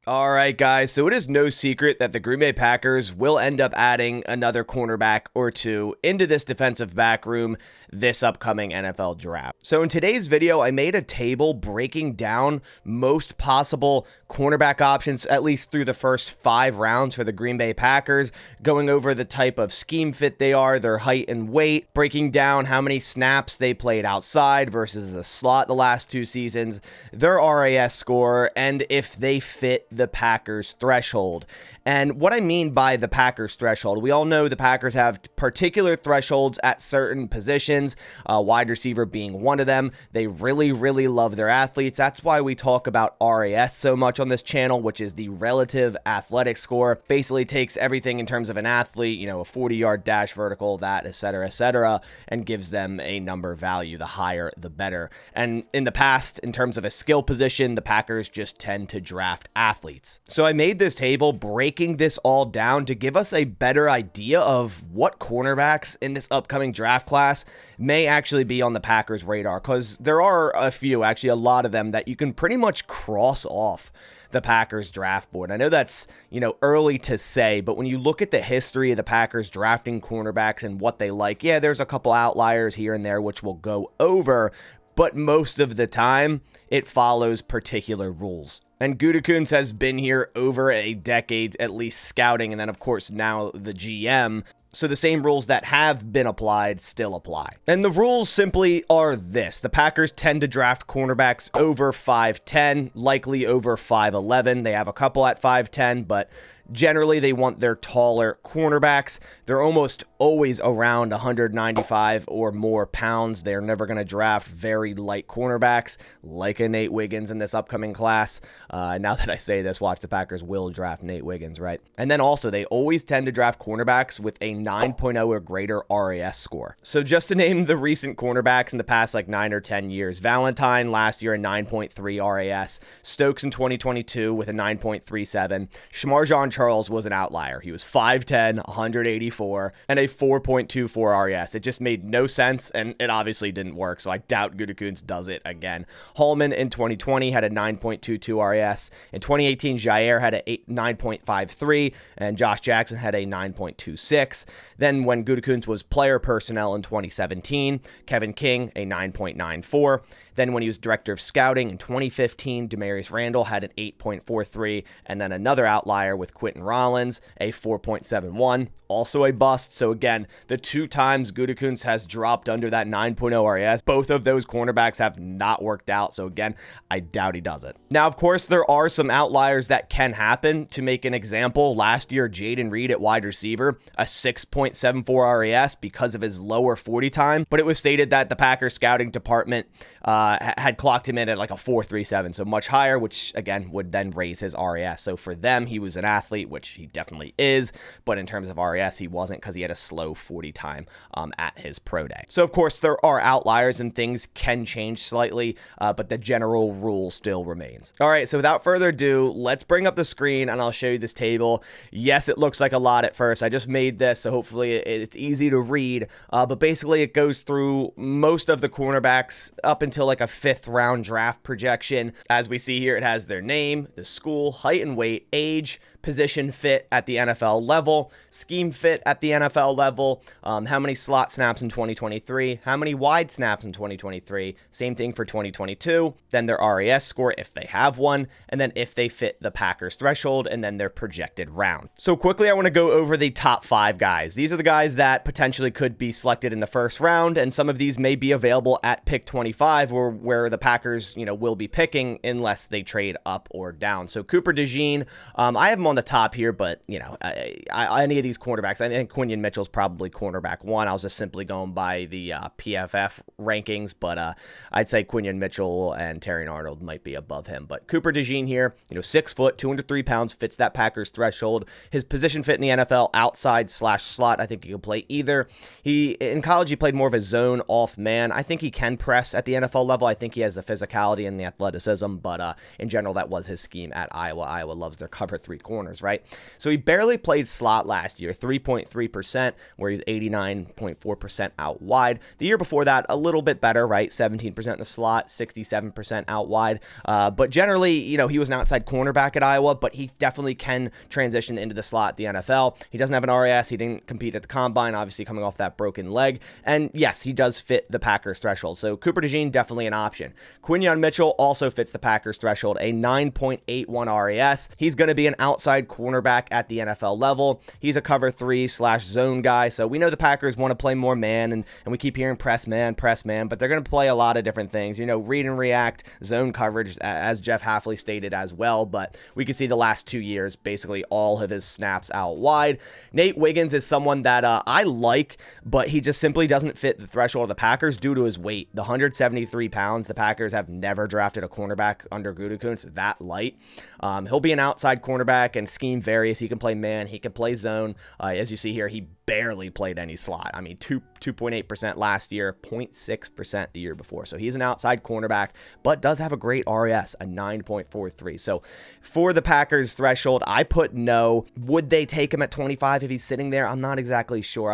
All right, guys, so it is no secret that the Green Bay Packers will end up adding another cornerback or two into this defensive back room this upcoming NFL draft. So in today's video, I made a table breaking down most possible cornerback options, at least through the first 5 rounds for the Green Bay Packers, going over the type of scheme fit they are, their height and weight, breaking down how many snaps they played outside versus the slot the last 2 seasons, their RAS score, and if they fit the Packers threshold. And what I mean by the Packers threshold, we all know the Packers have particular thresholds at certain positions, wide receiver being one of them. They really, really love their athletes. That's why we talk about RAS so much on this channel, which is the relative athletic score. Basically takes everything in terms of an athlete, a 40-yard dash, vertical, that, etc., and gives them a number value. The higher, the better. And in the past, in terms of a skill position, the Packers just tend to draft athletes. So I made this table breaking this all down to give us a better idea of what cornerbacks in this upcoming draft class may actually be on the Packers' radar, because there are a few, actually a lot of them, that you can pretty much cross off the Packers draft board. I know that's, early to say, but when you look at the history of the Packers drafting cornerbacks and what they like, yeah, there's a couple outliers here and there, which we'll go over, but most of the time it follows particular rules. And Gutekunst has been here over a decade, at least scouting, and then of course now the GM. So the same rules that have been applied still apply. And the rules simply are this. The Packers tend to draft cornerbacks over 5'10", likely over 5'11". They have a couple at 5'10", but generally they want their taller cornerbacks. They're almost always around 195 or more pounds. They're never going to draft very light cornerbacks like a Nate Wiggins in this upcoming class. Now that I say this, watch, the Packers will draft Nate Wiggins, right? And then also they always tend to draft cornerbacks with a 9.0 or greater RAS score. So just to name the recent cornerbacks in the past 9 or 10 years, Valentine last year a 9.3 RAS, Stokes in 2022 with a 9.37, Shmarjan Charles was an outlier. He was 5'10", 184, and a 4.24 RAS. It just made no sense, and it obviously didn't work, so I doubt Gutekunst does it again. Hallman in 2020 had a 9.22 RAS. In 2018, Jair had a 9.53, and Josh Jackson had a 9.26. Then when Gutekunst was player personnel in 2017, Kevin King, a 9.94. Then when he was director of scouting in 2015, Demarius Randall had an 8.43, and then another outlier with Quentin Rollins, a 4.71, also a bust. So again, the 2 times Gutekunst has dropped under that 9.0 RAS, both of those cornerbacks have not worked out. So again, I doubt he does it. Now, of course, there are some outliers that can happen. To make an example, last year, Jaden Reed at wide receiver, a 6.74 RAS because of his lower 40 time, but it was stated that the Packers scouting department had clocked him in at a 4.37, so much higher, which again would then raise his RAS. So for them, he was an athlete, which he definitely is, but in terms of RAS, he wasn't, because he had a slow 40 time at his pro day. So of course, there are outliers and things can change slightly, but the general rule still remains. All right, so without further ado, let's bring up the screen and I'll show you this table. Yes, it looks like a lot at first. I just made this, so hopefully it's easy to read, but basically it goes through most of the cornerbacks up until a 5th round draft projection. As we see here, it has their name, the school, height and weight, age, position fit at the NFL level, scheme fit at the NFL level, how many slot snaps in 2023, how many wide snaps in 2023, same thing for 2022, then their RAS score if they have one, and then if they fit the Packers threshold, and then their projected round. So quickly, I want to go over the top 5 guys. These are the guys that potentially could be selected in the 1st round, and some of these may be available at pick 25, or where the Packers, will be picking unless they trade up or down. So Cooper DeJean, I have him on the top here, but any of these cornerbacks, I think Quinyon Mitchell's probably cornerback 1. I was just simply going by the PFF rankings, but I'd say Quinyon Mitchell and Terrion Arnold might be above him. But Cooper DeJean here, 6 foot, 203 pounds, fits that Packers threshold. His position fit in the NFL, outside/slot. I think he can play either. In college, he played more of a zone off man. I think he can press at the NFL level. I think he has the physicality and the athleticism, but in general, that was his scheme at Iowa. Iowa loves their cover 3 corners. corners, right? So he barely played slot last year, 3.3%, where he's 89.4% out wide. The year before that, a little bit better, right? 17% in the slot, 67% out wide. But generally, you know, he was an outside cornerback at Iowa, but he definitely can transition into the slot at the NFL. He doesn't have an RAS. He didn't compete at the combine, obviously coming off that broken leg. And yes, he does fit the Packers threshold. So Cooper DeJean, definitely an option. Quinyon Mitchell also fits the Packers threshold, a 9.81 RAS. He's going to be an outside cornerback at the NFL level. He's a cover 3/zone guy. So we know the Packers want to play more man, and we keep hearing press man, but they're going to play a lot of different things. You know, read and react, zone coverage, as Jeff Hafley stated as well. But we can see the last 2 years, basically all of his snaps out wide. Nate Wiggins is someone that I like, but he just simply doesn't fit the threshold of the Packers due to his weight. The 173 pounds, the Packers have never drafted a cornerback under Gutekunst that light. He'll be an outside cornerback, and scheme varies. He can play man, he can play zone. As you see here, he barely played any slot. I mean, 2.8% last year, 0.6% the year before. So he's an outside cornerback, but does have a great RAS, a 9.43. So for the Packers threshold, I put no. Would they take him at 25 if he's sitting there? I'm not exactly sure.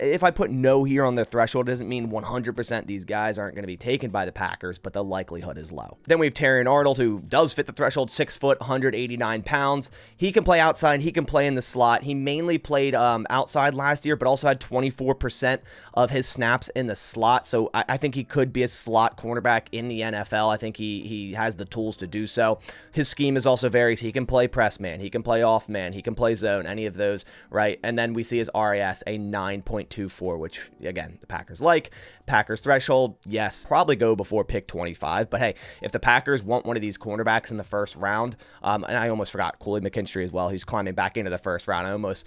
If I put no here on the threshold, it doesn't mean 100% these guys aren't going to be taken by the Packers, but the likelihood is low. Then we have Terrion Arnold, who does fit the threshold, 6 foot, 189 pounds. He can play outside, he can play in the slot. He mainly played outside last year, but also had 24% of his snaps in the slot. So I think he could be a slot cornerback in the NFL. I think he has the tools to do so. His scheme is also varies. He can play press man, he can play off man, he can play zone, any of those, right? And then we see his RAS, a 9.24, which again, the Packers like. Packers threshold, yes, probably go before pick 25. But hey, if the Packers want one of these cornerbacks in the first round, and I almost forgot Cooley McKinstry as well, who's climbing back into the first round. I almost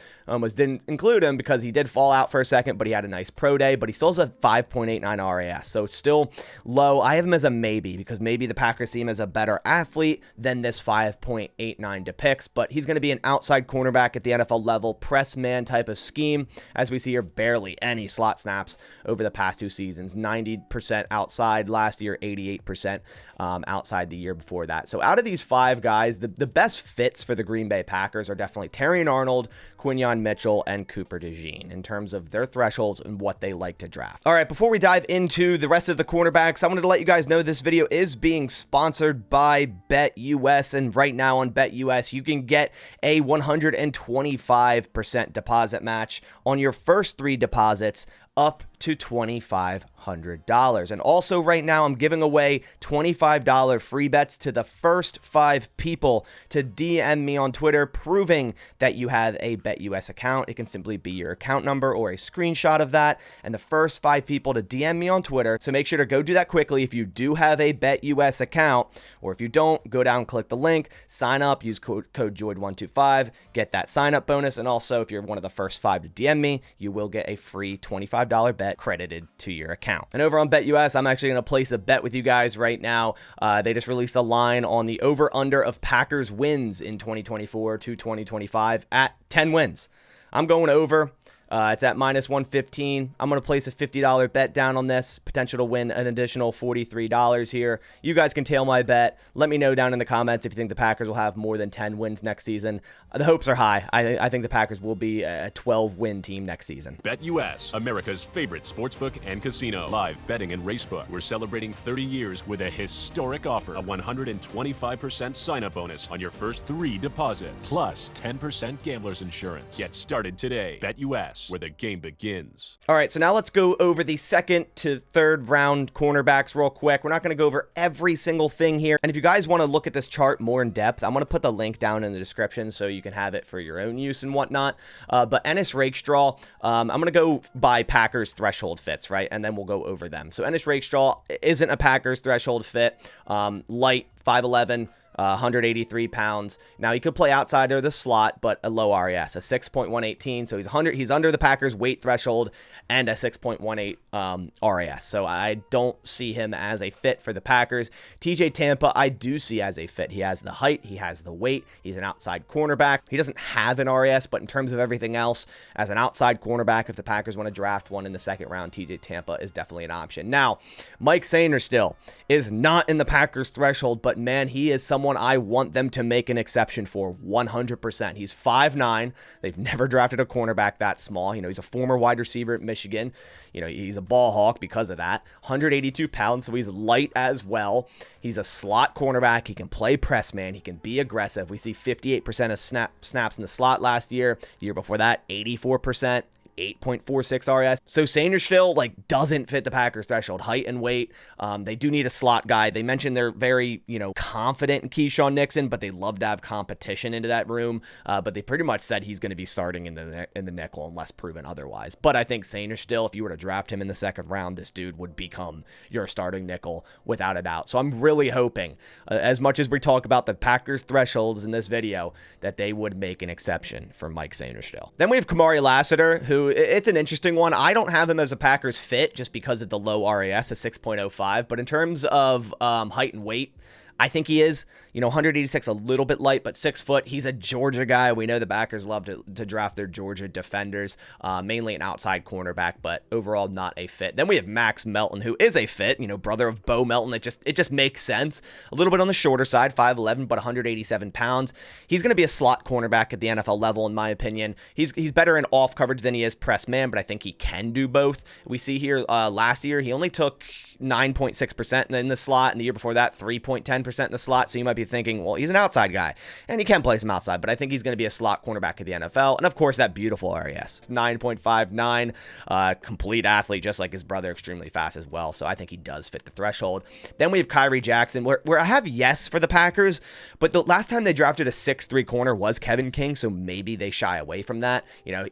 didn't include him because he did fall out for a second, but he had a nice pro day, but he still has a 5.89 RAS. So it's still low. I have him as a maybe, because maybe the Packers see him as a better athlete than this 5.89 depicts, but he's going to be an outside cornerback at the NFL level, press man type of scheme. As we see here, barely any slot snaps over the past 2 seasons. 90% outside last year, 88% outside the year before that. So out of these 5 guys, the best fits for the Green Bay Packers are definitely Terrion Arnold, Quinyon Mitchell, and Cooper DeJean in terms of their thresholds and what they like to draft. All right, before we dive into the rest of the cornerbacks, I wanted to let you guys know this video is being sponsored by BetUS, and right now on BetUS, you can get a 125% deposit match on your first 3 deposits up to $2,500. And also right now, I'm giving away $25 free bets to the first 5 people to DM me on Twitter proving that you have a BetUS account. It can simply be your account number or a screenshot of that. And the first 5 people to DM me on Twitter. So make sure to go do that quickly if you do have a BetUS account, or if you don't, go down, click the link, sign up, use code JOID125, get that sign up bonus. And also, if you're one of the first 5 to DM me, you will get a free $25 bet credited to your account. And over on BetUS, I'm actually going to place a bet with you guys right now. They just released a line on the over-under of Packers wins in 2024 to 2025 at 10 wins. I'm going over. It's at -115. I'm going to place a $50 bet down on this. Potential to win an additional $43 here. You guys can tail my bet. Let me know down in the comments if you think the Packers will have more than 10 wins next season. The hopes are high. I think the Packers will be a 12-win team next season. BetUS, America's favorite sportsbook and casino. Live betting and racebook. We're celebrating 30 years with a historic offer. A 125% sign-up bonus on your first 3 deposits. Plus 10% gambler's insurance. Get started today. BetUS, where the game begins. All right, so now let's go over the 2nd to 3rd round cornerbacks real quick. We're not going to go over every single thing here. And if you guys want to look at this chart more in depth, I'm going to put the link down in the description so you can have it for your own use and whatnot. But Ennis Rakestraw, I'm going to go by Packers threshold fits, right? And then we'll go over them. So Ennis Rakestraw isn't a Packers threshold fit. Light, 5'11", 183 pounds. Now, he could play outside or the slot, but a low RAS, a 6.118. So he's under the Packers weight threshold and a 6.18 RAS. So I don't see him as a fit for the Packers. TJ Tampa, I do see as a fit. He has the height, he has the weight, he's an outside cornerback. He doesn't have an RAS, but in terms of everything else, as an outside cornerback, if the Packers want to draft one in the 2nd round, TJ Tampa is definitely an option. Now, Mike Sainer still is not in the Packers threshold, but man, he is someone someone I want them to make an exception for 100%. He's 5'9". They've never drafted a cornerback that small. He's a former wide receiver at Michigan. He's a ball hawk because of that. 182 pounds, so he's light as well. He's a slot cornerback. He can play press man. He can be aggressive. We see 58% of snaps in the slot last year. The year before that, 84%. 8.46 RS. So Sainristil doesn't fit the Packers threshold, height and weight. They do need a slot guy. They mentioned they're very, confident in Keyshawn Nixon, but they love to have competition into that room. But they pretty much said he's going to be starting in the nickel unless proven otherwise. But I think Sainristil, if you were to draft him in the second round, this dude would become your starting nickel without a doubt. So I'm really hoping, as much as we talk about the Packers thresholds in this video, that they would make an exception for Mike Sainristil. Then we have Kamari Lassiter, who it's an interesting one. I don't have him as a Packers fit just because of the low RAS, a 6.05. But in terms of height and weight, I think he is, 186, a little bit light, but 6 foot. He's a Georgia guy. We know the Packers love to draft their Georgia defenders, mainly an outside cornerback, but overall not a fit. Then we have Max Melton, who is a fit, brother of Bo Melton. It just makes sense. A little bit on the shorter side, 5'11", but 187 pounds. He's going to be a slot cornerback at the NFL level, in my opinion. He's better in off coverage than he is press man, but I think he can do both. We see here last year, he only took 9.6% in the slot, and the year before that, 3.10% in the slot. So you might be thinking, well, he's an outside guy, and he can play some outside, but I think he's going to be a slot cornerback at the NFL. And of course, that beautiful RAS. It's 9.59, complete athlete, just like his brother, extremely fast as well. So I think he does fit the threshold. Then we have Kyrie Jackson, where I have yes for the Packers, but the last time they drafted a 6'3" corner was Kevin King, so maybe they shy away from that.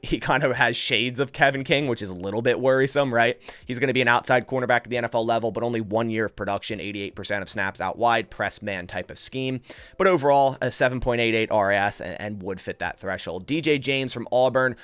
He kind of has shades of Kevin King, which is a little bit worrisome, right? He's going to be an outside cornerback at the NFL level, but only 1 year of production, 88% of snaps out wide, press man type of scheme. But overall, a 7.88 RAS and would fit that threshold. DJ James from Auburn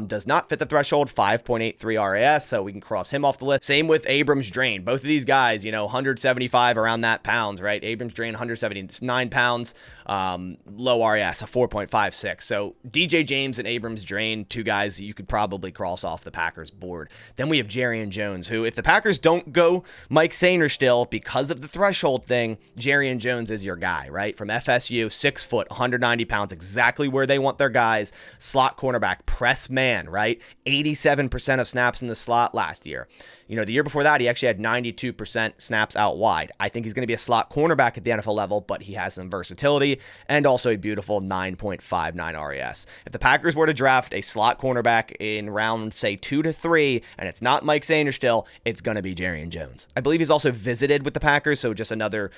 does not fit the threshold, 5.83 RAS, so we can cross him off the list. Same with Abrams Drain. Both of these guys, 175 around that pounds, right? Abrams Drain, 179 pounds, low RAS, a 4.56. So DJ James and Abrams Drain, two guys that you could probably cross off the Packers board. Then we have Jarian Jones, who, if the Packers don't go Mike Sainristil because of the threshold thing, Jarian Jones is your guy, right? From FSU, 6 foot, 190 pounds, exactly where they want their guys. Slot cornerback, press man, right? 87% of snaps in the slot last year. The year before that, he actually had 92% snaps out wide. I think he's going to be a slot cornerback at the NFL level, but he has some versatility and also a beautiful 9.59 RAS. If the Packers were to draft a slot cornerback in round, say, 2 to 3, and it's not Mike Sainristil, it's going to be Jarian Jones. I believe he's also visited with the Packers, so just another,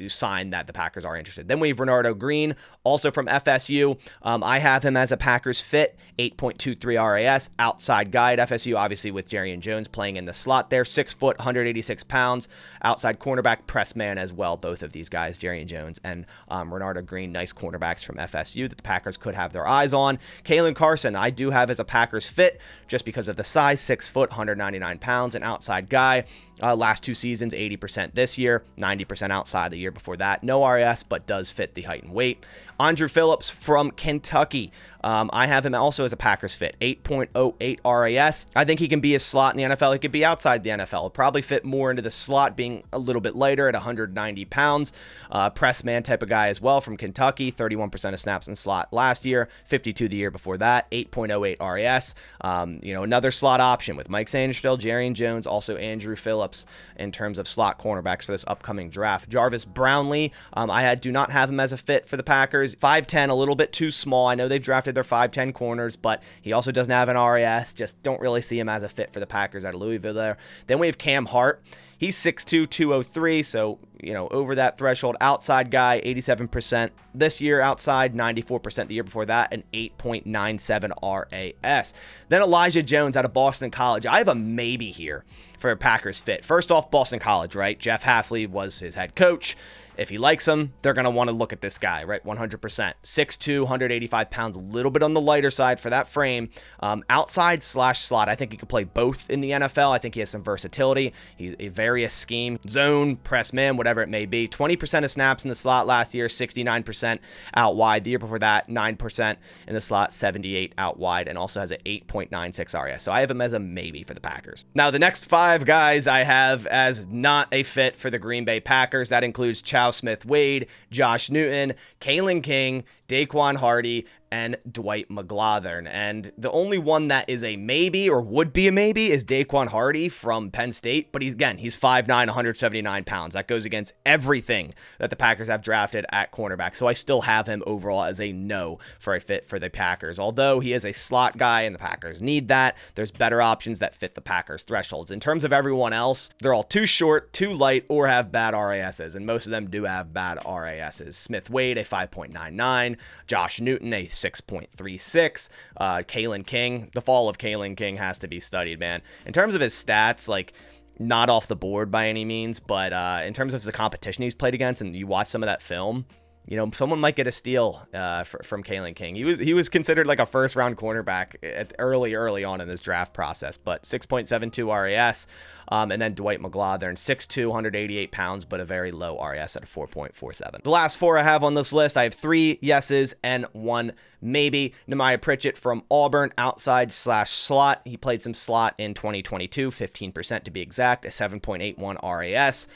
sign that the Packers are interested. Then we have Renardo Green, also from FSU. I have him as a Packers fit, 8.23 RAS, outside guy at FSU, obviously with Jarian Jones playing in the slot there, 6 foot, 186 pounds, outside cornerback, press man as well. Both of these guys, Jarian Jones and Renardo Green, nice cornerbacks from FSU that the Packers could have their eyes on. Kalen Carson, I do have as a Packers fit just because of the size, 6 foot, 199 pounds, an outside guy. Last 2 seasons, 80% this year, 90% outside the year before that. No RAS, but does fit the height and weight. Andrew Phillips from Kentucky. I have him also as a Packers fit, 8.08 RAS. I think he can be a slot in the NFL. He could be outside the NFL. He'll probably fit more into the slot, being a little bit lighter at 190 pounds. Press man type of guy as well from Kentucky, 31% of snaps in the slot last year, 52 the year before that, 8.08 RAS. Another slot option with Mike Sainristil, Jarian Jones, also Andrew Phillips in terms of slot cornerbacks for this upcoming draft. Jarvis Brownlee, I do not have him as a fit for the Packers. 5'10", a little bit too small. I know they've drafted their 5'10" corners, but he also doesn't have an RAS. Just don't really see him as a fit for the Packers out of Louisville there. Then we have Cam Hart. He's 6'2", 203, so, over that threshold. Outside guy, 87% this year outside, 94% the year before that, and 8.97 RAS. Then Elijah Jones out of Boston College. I have a maybe here for a Packers fit. First off, Boston College, right? Jeff Hafley was his head coach. If he likes him, they're going to want to look at this guy, right? 100%. 6'2", 185 pounds, a little bit on the lighter side for that frame. Outside / slot, I think he could play both in the NFL. I think he has some versatility. He's a very various scheme, zone, press man, whatever it may be. 20% of snaps in the slot last year, 69% out wide. The year before that, 9% in the slot, 78 out wide, and also has an 8.96 RAS. So I have him as a maybe for the Packers. Now, the next 5 guys I have as not a fit for the Green Bay Packers. That includes Chow Smith-Wade, Josh Newton, Kalen King, Daquan Hardy, and Dwight McGlothern. And the only one that is a maybe or would be a maybe is Daquan Hardy from Penn State. But he's 5'9", 179 pounds. That goes against everything that the Packers have drafted at cornerback. So I still have him overall as a no for a fit for the Packers. Although he is a slot guy and the Packers need that, there's better options that fit the Packers thresholds. In terms of everyone else, they're all too short, too light, or have bad RASs. And most of them do have bad RASs. Smith-Wade, a 5.99. Josh Newton, a 6.36. Kalen King, the fall of Kalen King has to be studied, man. In terms of his stats, like, not off the board by any means, but in terms of the competition he's played against, and you watch some of that film, you know, someone might get a steal from Kalen King. He was considered like a first-round cornerback early on in this draft process, but 6.72 RAS. And then Dwight McGlothern, 6'2", 188 pounds, but a very low RAS at a 4.47. The last 4 I have on this list, I have 3 yeses and 1 maybe. Nehemiah Pritchett from Auburn, outside/slot. He played some slot in 2022, 15% to be exact, a 7.81 RAS.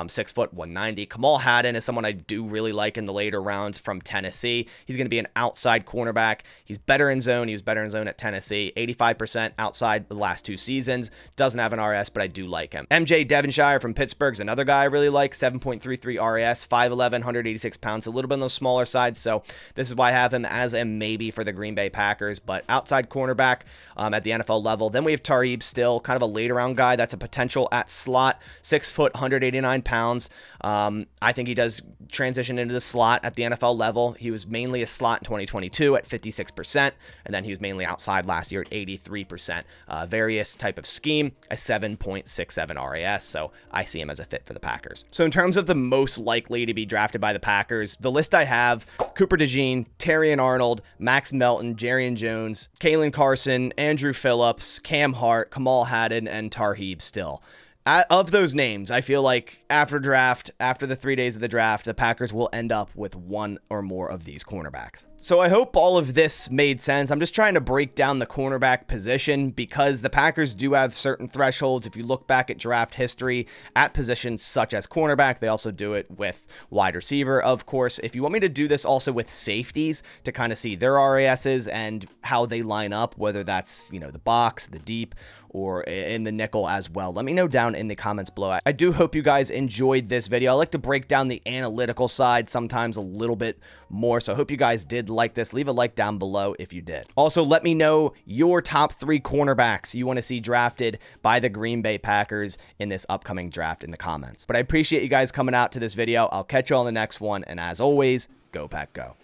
6 foot 190. Kamal Haddon is someone I do really like in the later rounds from Tennessee. He's going to be an outside cornerback. He's better in zone. He was better in zone at Tennessee. 85% outside the last 2 seasons. Doesn't have an RS, but I do like him. MJ Devonshire from Pittsburgh is another guy I really like. 7.33 RS, 5'11", 186 pounds. A little bit on the smaller side, so this is why I have him as a maybe for the Green Bay Packers, but outside cornerback at the NFL level. Then we have Tarheeb Still, kind of a later round guy. That's a potential at slot. 6 foot, 189 pounds. I think he does transition into the slot at the NFL level. He was mainly a slot in 2022 at 56%, and then he was mainly outside last year at 83%. Various type of scheme, a 7.67 RAS, so I see him as a fit for the Packers. So in terms of the most likely to be drafted by the Packers, the list I have: Cooper DeJean, Terrion Arnold, Max Melton, Jarrian Jones, Kalen Carson, Andrew Phillips, Cam Hart, Kamal Haddon, and Tarheeb Still. Of those names, I feel like after the 3 days of the draft, the Packers will end up with one or more of these cornerbacks. So I hope all of this made sense. I'm just trying to break down the cornerback position because the Packers do have certain thresholds. If you look back at draft history at positions such as cornerback, they also do it with wide receiver, of course. If you want me to do this also with safeties to kind of see their RASs and how they line up, whether that's, you know, the box, the deep, or in the nickel as well, let me know down in the comments below. I do hope you guys enjoyed this video. I like to break down the analytical side sometimes a little bit more, so I hope you guys did like this. Leave a like down below if you did. Also, let me know your top 3 cornerbacks you want to see drafted by the Green Bay Packers in this upcoming draft in the comments. But I appreciate you guys coming out to this video. I'll catch you on the next one, and as always, go Pack Go.